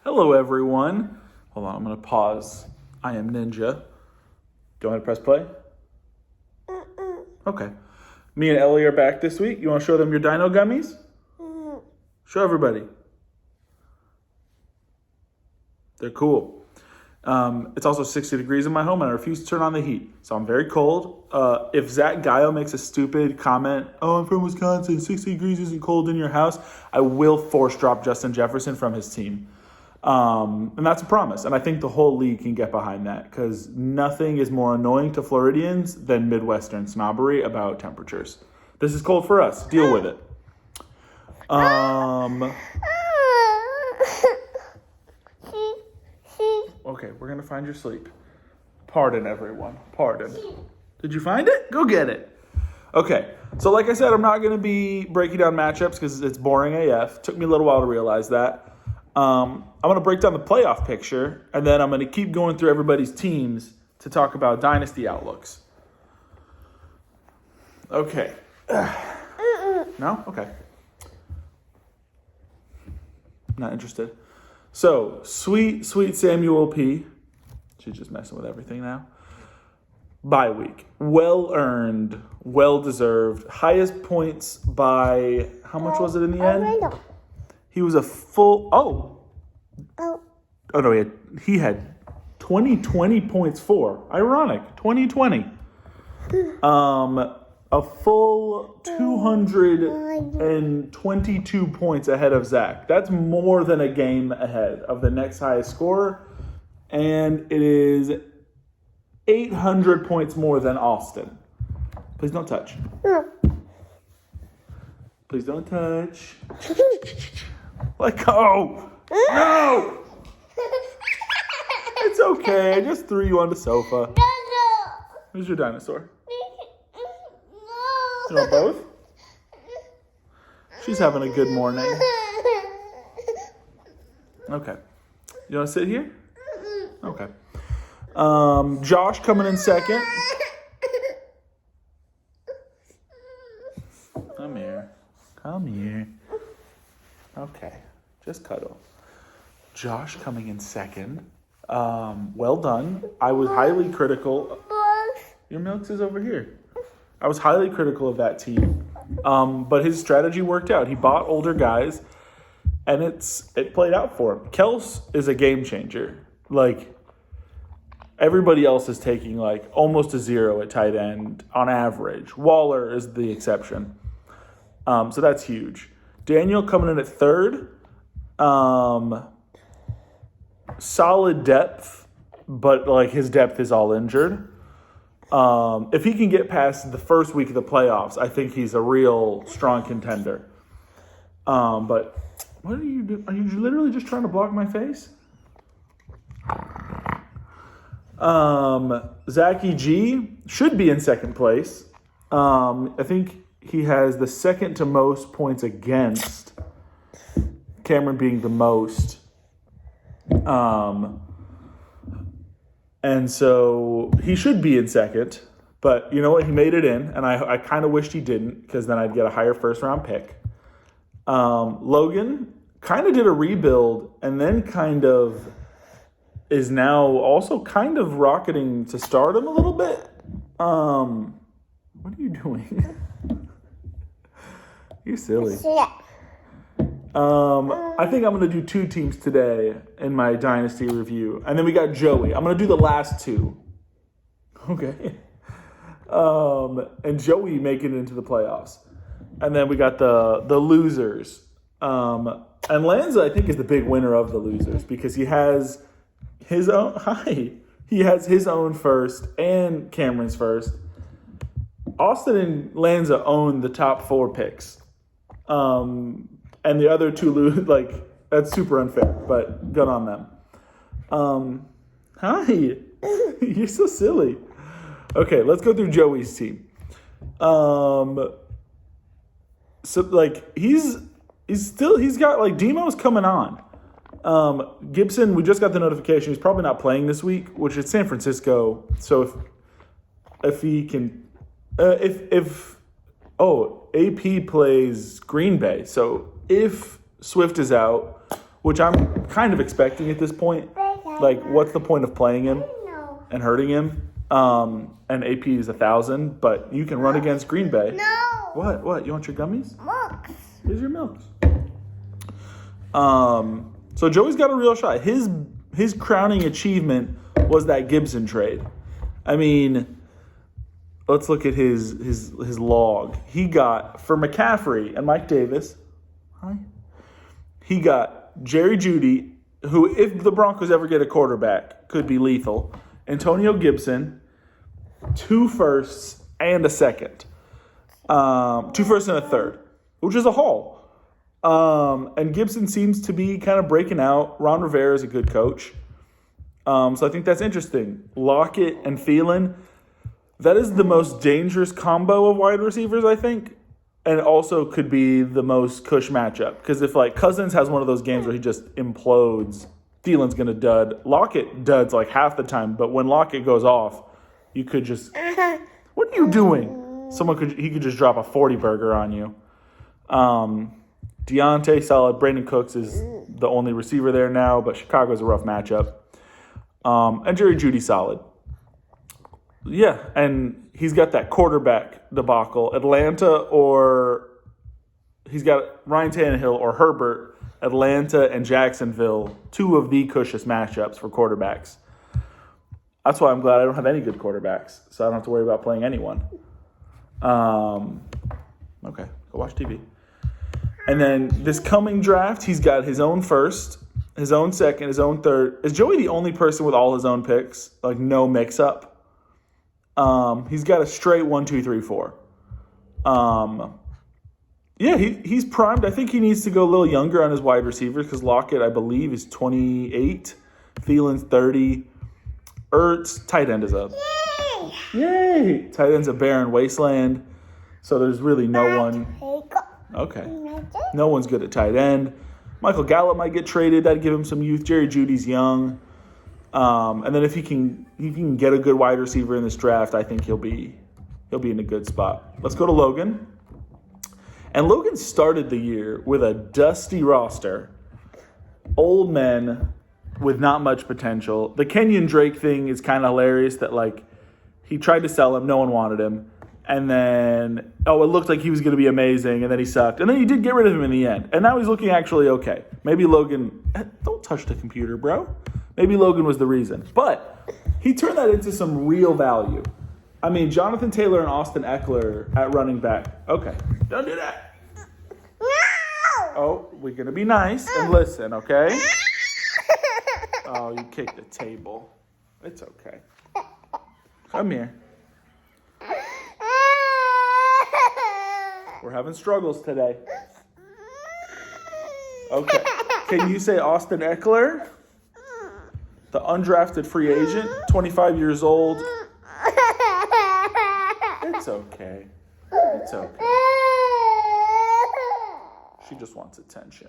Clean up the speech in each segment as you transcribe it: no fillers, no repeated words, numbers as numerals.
Hello, everyone. Hold on, I'm going to pause. I am Ninja. Go ahead and press play. Okay. Me and Ellie are back this week. You want to show them your dino gummies? Show everybody. They're cool. It's also 60 degrees in my home, and I refuse to turn on the heat. So I'm very cold. If Zach Guile makes a stupid comment, oh, I'm from Wisconsin, 60 degrees isn't cold in your house, I will force drop Justin Jefferson from his team. And that's a promise. And I think the whole league can get behind that because nothing is more annoying to Floridians than Midwestern snobbery about temperatures. This is cold for us. Deal with it. Okay, we're going to find your sleep. Pardon, everyone. Pardon. Did you find it? Go get it. Okay, so like I said, I'm not going to be breaking down matchups because it's boring AF. Took me a little while to realize that. I'm going to break down the playoff picture, and then I'm going to keep going through everybody's teams to talk about dynasty outlooks. Okay. No? Okay. Not interested. So, sweet Samuel P. She's just messing with everything now. Bye week. Well-earned, well-deserved. Highest points by, how much was it in the end? He was a full, oh no, he had 20 points for. Ironic, 2020. A full 222 points ahead of Zach. That's more than a game ahead of the next highest scorer. And it is 800 points more than Austin. Please don't touch. Please don't touch. Let go. No. It's okay. I just threw you on the sofa. Who's your dinosaur? You want both? She's having a good morning. Okay. You want to sit here? Okay. Josh coming in second. Come here. Come here. Okay. Just cuddle. Josh coming in second. Well done. I was highly critical. Your milk is over here. I was highly critical of that team. But his strategy worked out. He bought older guys, and it played out for him. Kels is a game changer. Like, everybody else is taking, like, almost a 0 at tight end on average. Waller is the exception. So that's huge. Daniel coming in at third. Solid depth, but, like, his depth is all injured. If he can get past the first week of the playoffs, I think he's a real strong contender. But what are you doing? Are you literally just trying to block my face? Zachy G should be in second place. I think he has the second to most points against, Cameron being the most. And so he should be in second, but you know what? He made it in, and I kind of wished he didn't because then I'd get a higher first-round pick. Logan kind of did a rebuild and then kind of is now also kind of rocketing to stardom a little bit. What are you doing? You're silly. I think I'm going to do 2 teams today in my Dynasty review. And then we got Joey. I'm going to do the last 2. Okay. And Joey making it into the playoffs. And then we got the losers. And Lanza, I think, is the big winner of the losers because he has his own. He has his own first and Cameron's first. Austin and Lanza own the top 4 picks. And the other 2 lose, like, that's super unfair, but good on them. Hi. You're so silly. Okay, let's go through Joey's team. So, like, he's got, like, Demo's coming on. Gibson, we just got the notification. He's probably not playing this week, which is San Francisco. So if he can, AP plays Green Bay. So if Swift is out, which I'm kind of expecting at this point. Like, what's the point of playing him and hurting him? And AP is 1,000, but you can run against Green Bay. No. What? You want your gummies? Milks. Here's your milks. So Joey's got a real shot. His crowning achievement was that Gibson trade. I mean, let's look at his log. He got, for McCaffrey and Mike Davis, he got Jerry Jeudy, who, if the Broncos ever get a quarterback, could be lethal. Antonio Gibson, 2 firsts and a second. 2 firsts and a third, which is a haul. And Gibson seems to be kind of breaking out. Ron Rivera is a good coach. So I think that's interesting. Lockett and Thielen, that is the most dangerous combo of wide receivers, I think. And also could be the most cush matchup. Because if, like, Cousins has one of those games where he just implodes, Thielen's going to dud. Lockett duds, like, half the time. But when Lockett goes off, you could just... What are you doing? He could just drop a 40-burger on you. Deontay, solid. Brandon Cooks is the only receiver there now, but Chicago's a rough matchup. And Jerry Jeudy, solid. Yeah, and he's got that quarterback debacle. Atlanta, or he's got Ryan Tannehill or Herbert. Atlanta and Jacksonville, 2 of the cushest matchups for quarterbacks. That's why I'm glad I don't have any good quarterbacks, so I don't have to worry about playing anyone. Okay, go watch TV. And then this coming draft, he's got his own first, his own second, his own third. Is Joey the only person with all his own picks? Like, no mix-up? He's got a straight 1, 2, 3, 4. Yeah, he's primed. I think he needs to go a little younger on his wide receivers because Lockett, I believe, is 28. Thielen's 30. Ertz, tight end is up. Yay! Tight end's a barren wasteland. So there's really no one. Okay. No one's good at tight end. Michael Gallup might get traded. That'd give him some youth. Jerry Jeudy's young. And then if he can get a good wide receiver in this draft, I think he'll be in a good spot. Let's go to Logan. And Logan started the year with a dusty roster. Old men with not much potential. The Kenyon Drake thing is kind of hilarious that, like, he tried to sell him. No one wanted him. And then, it looked like he was going to be amazing, and then he sucked. And then you did get rid of him in the end. And now he's looking actually okay. Maybe Logan... Don't touch the computer, bro. Maybe Logan was the reason. But he turned that into some real value. I mean, Jonathan Taylor and Austin Eckler at running back. Okay, don't do that. No! Oh, we're going to be nice and listen, okay? Oh, you kicked the table. It's okay. Come here. We're having struggles today. Okay. Can you say Austin Eckler? The undrafted free agent, 25 years old. It's okay. It's okay. She just wants attention.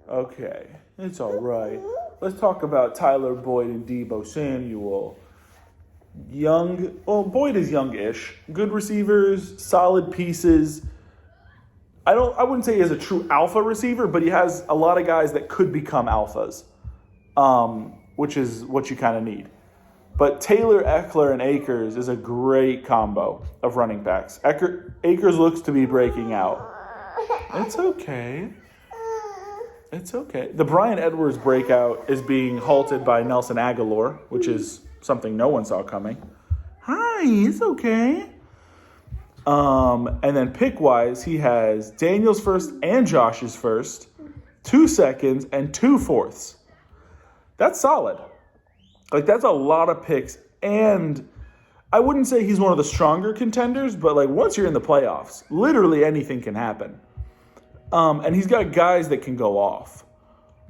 Okay. It's all right. Let's talk about Tyler Boyd and Deebo Samuel. Boyd is youngish. Good receivers, solid pieces. I wouldn't say he has a true alpha receiver, but he has a lot of guys that could become alphas, which is what you kind of need. But Taylor, Eckler, and Akers is a great combo of running backs. Akers looks to be breaking out. It's okay. It's okay. The Bryan Edwards breakout is being halted by Nelson Aguilar, which is something no one saw coming. Hi, it's okay. And then pick-wise, he has Daniel's first and Josh's first, 2 seconds, and 2 fourths. That's solid. Like, that's a lot of picks. And I wouldn't say he's one of the stronger contenders, but, like, once you're in the playoffs, literally anything can happen. And he's got guys that can go off.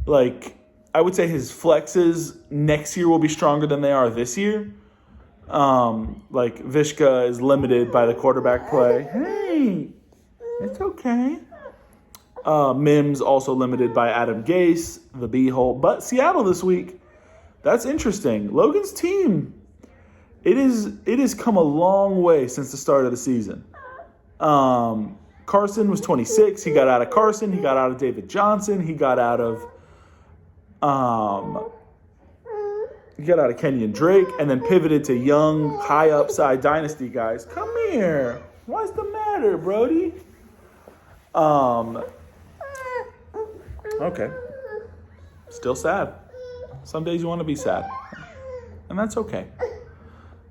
Like, I would say his flexes next year will be stronger than they are this year. Like, Vishka is limited by the quarterback play. Hey, it's okay. Mims also limited by Adam Gase, the B-hole. But Seattle this week, that's interesting. Logan's team, it has come a long way since the start of the season. Carson was 26. He got out of Carson. He got out of David Johnson. He got out of You got out of Kenyon Drake and then pivoted to young, high upside dynasty guys. Come here. What's the matter, Brody? Okay. Still sad. Some days you want to be sad. And that's okay.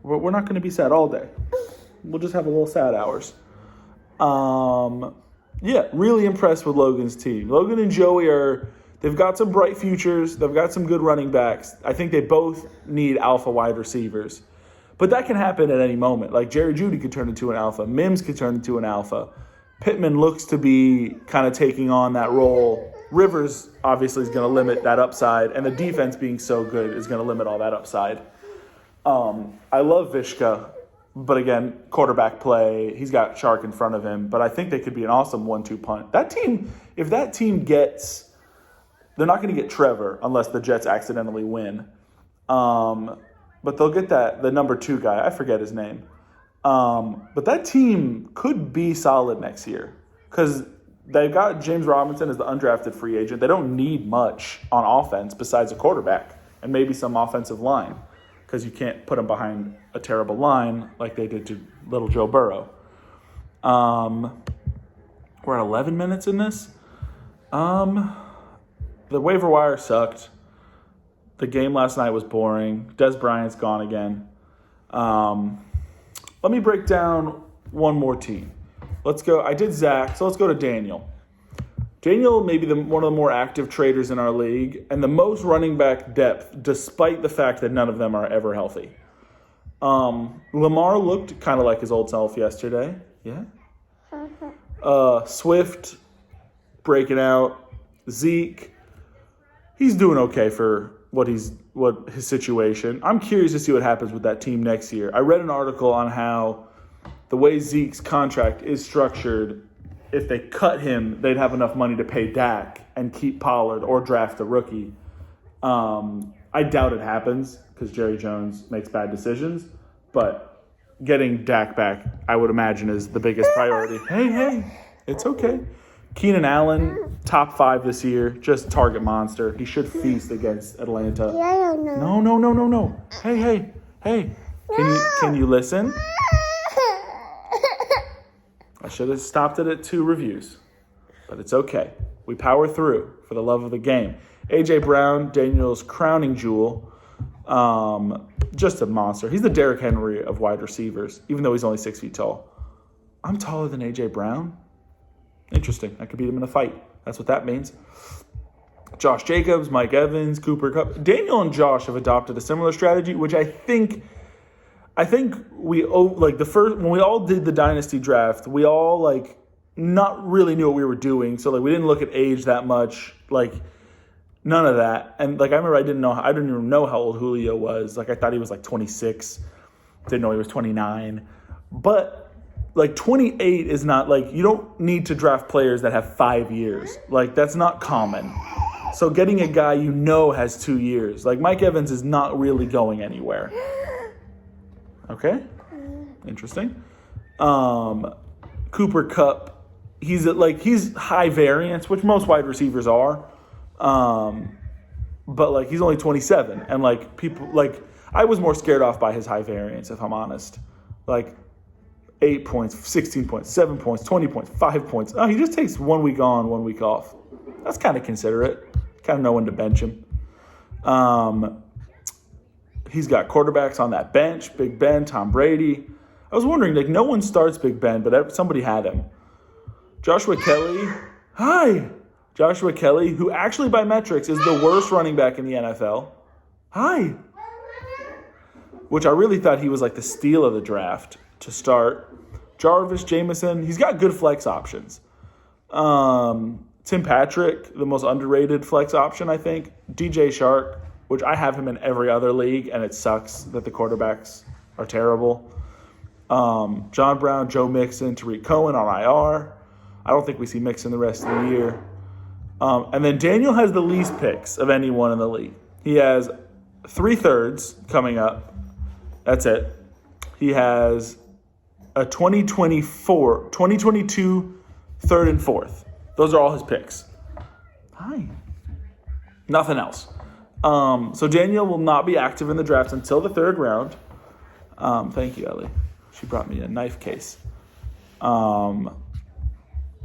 We're not going to be sad all day. We'll just have a little sad hours. Yeah, really impressed with Logan's team. Logan and Joey they've got some bright futures. They've got some good running backs. I think they both need alpha wide receivers. But that can happen at any moment. Like Jerry Jeudy could turn into an alpha. Mims could turn into an alpha. Pittman looks to be kind of taking on that role. Rivers obviously is going to limit that upside. And the defense being so good is going to limit all that upside. I love Vishka. But again, quarterback play, he's got Shark in front of him. But I think they could be an awesome 1-2 punt. That team, if that team gets, they're not going to get Trevor unless the Jets accidentally win. But they'll get the number 2 guy. I forget his name. But that team could be solid next year because they've got James Robinson as the undrafted free agent. They don't need much on offense besides a quarterback and maybe some offensive line because you can't put them behind a terrible line like they did to little Joe Burrow. We're at 11 minutes in this. The waiver wire sucked. The game last night was boring. Des Bryant's gone again. Let me break down one more team. Let's go. I did Zach, so let's go to Daniel. Daniel may be one of the more active traders in our league and the most running back depth, despite the fact that none of them are ever healthy. Lamar looked kind of like his old self yesterday. Yeah. Swift breaking out. Zeke, he's doing okay for what his situation. I'm curious to see what happens with that team next year. I read an article on how the way Zeke's contract is structured, if they cut him, they'd have enough money to pay Dak and keep Pollard or draft a rookie. I doubt it happens because Jerry Jones makes bad decisions, but getting Dak back, I would imagine, is the biggest priority. Hey, it's okay. Keenan Allen, top 5 this year, just target monster. He should feast against Atlanta. No. Hey. Can you listen? I should have stopped it at 2 reviews, but it's okay. We power through for the love of the game. A.J. Brown, Daniel's crowning jewel, just a monster. He's the Derrick Henry of wide receivers, even though he's only 6 feet tall. I'm taller than A.J. Brown. Interesting. I could beat him in a fight. That's what that means. Josh Jacobs, Mike Evans, Cooper Kupp. Daniel and Josh have adopted a similar strategy, which I think we when we all did the dynasty draft, we all not really knew what we were doing. So we didn't look at age that much, none of that. And I remember I didn't even know how old Julio was. I thought he was 26. Didn't know he was 29. But 28 is not you don't need to draft players that have 5 years. That's not common. So getting a guy has 2 years. Mike Evans is not really going anywhere. Okay? Interesting. Cooper Kupp, he's high variance, which most wide receivers are. But he's only 27 and people I was more scared off by his high variance if I'm honest. 8 points, 16 points, 7 points, 20 points, 5 points. Oh, he just takes 1 week on, 1 week off. That's kind of considerate. Kind of know when to bench him. He's got quarterbacks on that bench, Big Ben, Tom Brady. I was wondering, no one starts Big Ben, but somebody had him. Joshua Kelly. Hi. Joshua Kelly, who actually by metrics is the worst running back in the NFL. Hi. Which I really thought he was the steal of the draft to start. Jarvis, Jameson, he's got good flex options. Tim Patrick, the most underrated flex option, I think. DJ Shark, which I have him in every other league, and it sucks that the quarterbacks are terrible. John Brown, Joe Mixon, Tariq Cohen on IR. I don't think we see Mixon the rest of the year. And then Daniel has the least picks of anyone in the league. He has 3/3 coming up. That's it. He has a 2022 3rd and 4th. Those are all his picks. Hi. Nothing else. So Daniel will not be active in the draft until the 3rd round. Thank you, Ellie. She brought me a knife case.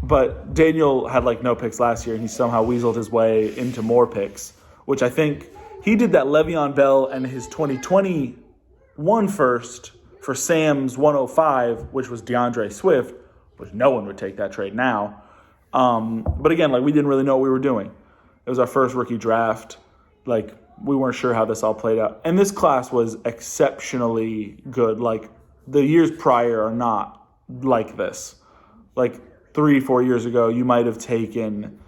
But Daniel had like no picks last year, and he somehow weaseled his way into more picks, which I think he did that Le'Veon Bell and his 2021 first for Sam's 105, which was DeAndre Swift, which no one would take that trade now. But again, like we didn't really know what we were doing. It was our first rookie draft. Like we weren't sure how this all played out. And this class was exceptionally good. Like the years prior are not like this. Like 3-4 years ago, you might have taken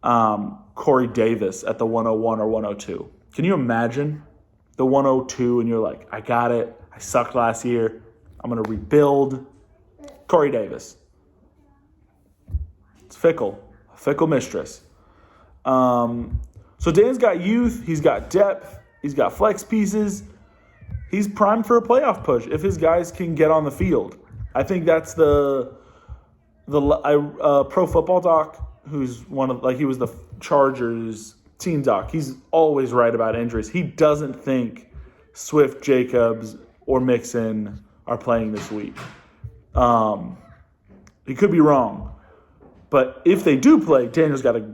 Corey Davis at the 101 or 102. Can you imagine the 102 and you're like, I got it. I sucked last year. I'm going to rebuild. Corey Davis. It's fickle. A fickle mistress. So Dan's got youth. He's got depth. He's got flex pieces. He's primed for a playoff push if his guys can get on the field. I think that's the Pro Football Doc, who's he was the Chargers team doc. He's always right about injuries. He doesn't think Swift, Jacobs, or Mixon are playing this week. He could be wrong, but if they do play, Daniel's got a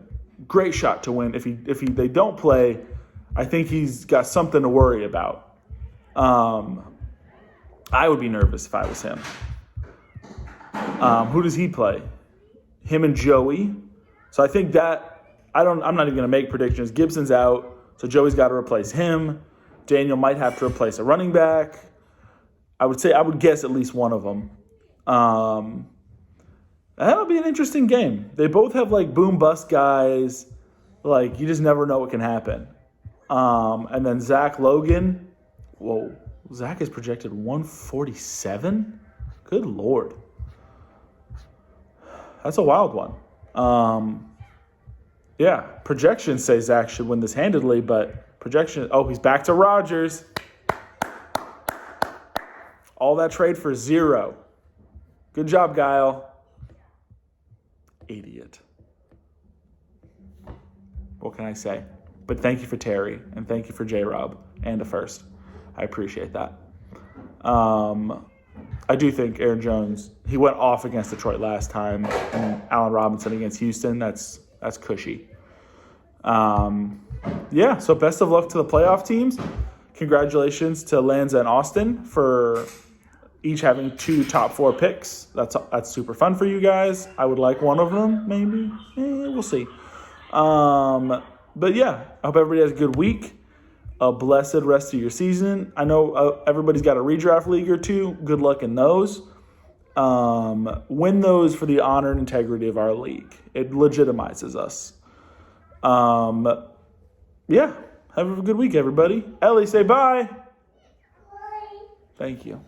great shot to win. If they don't play, I think he's got something to worry about. I would be nervous if I was him. Who does he play? Him and Joey. So I think that I'm not even going to make predictions. Gibson's out, so Joey's got to replace him. Daniel might have to replace a running back. I would guess at least one of them. That'll be an interesting game. They both have like boom bust guys. Like you just never know what can happen. And then Zach Logan. Whoa, Zach is projected 147. Good Lord. That's a wild one. Yeah, projections say Zach should win this handedly, but he's back to Rodgers. All that trade for 0. Good job, Guile. Idiot. What can I say? But thank you for Terry, and thank you for J-Rob, and a first. I appreciate that. I do think Aaron Jones, he went off against Detroit last time, and Allen Robinson against Houston, that's cushy. So best of luck to the playoff teams. Congratulations to Lanza and Austin for each having 2 top 4 picks. That's super fun for you guys. I would like one of them, maybe. We'll see. But yeah, I hope everybody has a good week. A blessed rest of your season. I know everybody's got a redraft league or 2. Good luck in those. Win those for the honor and integrity of our league. It legitimizes us. Have a good week, everybody. Ellie, say bye. Bye. Thank you.